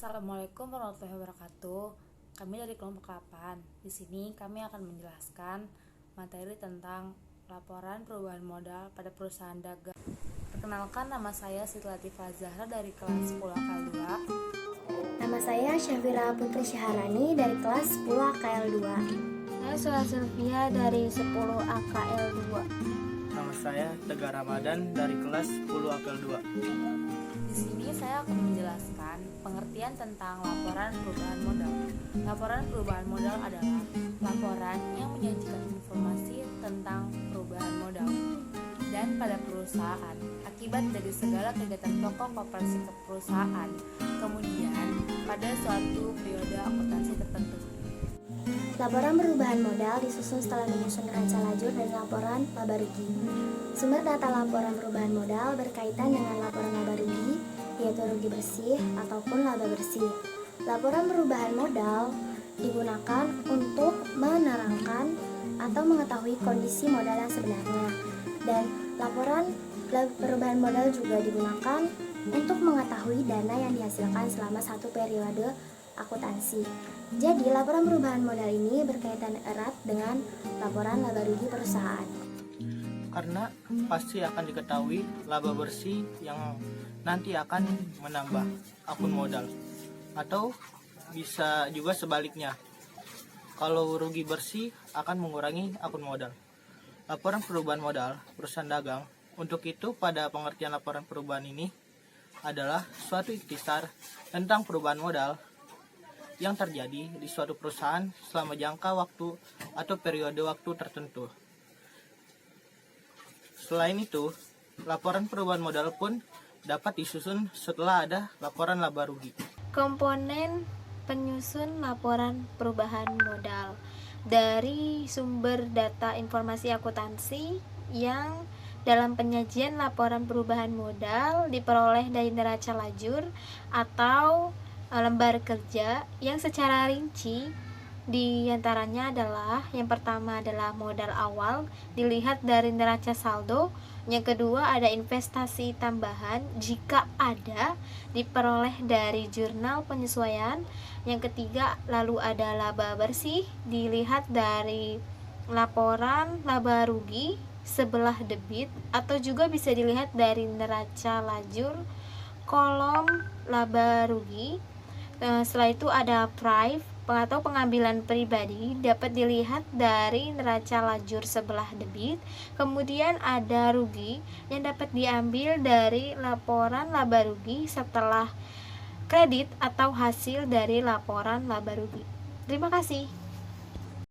Assalamualaikum warahmatullahi wabarakatuh. Kami dari kelompok 8. Di sini kami akan menjelaskan materi tentang laporan perubahan modal pada perusahaan dagang. Perkenalkan, nama saya Siti Latifah Zahra dari kelas 10 AKL 2. Nama saya Syafira Putri Syaharani dari kelas 10 AKL 2. Saya Sula Sylvia dari 10 AKL 2. Nama saya Tegar Ramadan dari kelas 10 AKL 2. Di sini saya akan menjelaskan pengertian tentang laporan perubahan modal. Laporan perubahan modal adalah laporan yang menyajikan informasi tentang perubahan modal dan pada perusahaan akibat dari segala kegiatan pokok operasi perusahaan, kemudian pada suatu periode akuntansi tertentu. Laporan perubahan modal disusun setelah menyusun neraca lajur dan laporan laba rugi. Sumber data laporan perubahan modal berkaitan dengan laporan laba rugi, yaitu rugi bersih ataupun laba bersih. Laporan perubahan modal digunakan untuk menerangkan atau mengetahui kondisi modal yang sebenarnya. Dan laporan perubahan modal juga digunakan untuk mengetahui dana yang dihasilkan selama satu periode akuntansi. Jadi, laporan perubahan modal ini berkaitan erat dengan laporan laba rugi perusahaan. Karena pasti akan diketahui laba bersih yang nanti akan menambah akun modal, atau bisa juga sebaliknya, kalau rugi bersih akan mengurangi akun modal. Laporan perubahan modal perusahaan dagang, untuk itu pada pengertian laporan perubahan ini adalah suatu ikhtisar tentang perubahan modal yang terjadi di suatu perusahaan selama jangka waktu atau periode waktu tertentu. Selain itu, laporan perubahan modal pun dapat disusun setelah ada laporan laba rugi. Komponen penyusun laporan perubahan modal dari sumber data informasi akuntansi yang dalam penyajian laporan perubahan modal diperoleh dari neraca lajur atau lembar kerja yang secara rinci diantaranya adalah yang pertama adalah modal awal dilihat dari neraca saldo, yang kedua ada investasi tambahan jika ada diperoleh dari jurnal penyesuaian, yang ketiga lalu ada laba bersih dilihat dari laporan laba rugi sebelah debit atau juga bisa dilihat dari neraca lajur kolom laba rugi. Setelah itu ada prive atau pengambilan pribadi dapat dilihat dari neraca lajur sebelah debit. Kemudian ada rugi yang dapat diambil dari laporan laba rugi setelah kredit atau hasil dari laporan laba rugi. Terima kasih.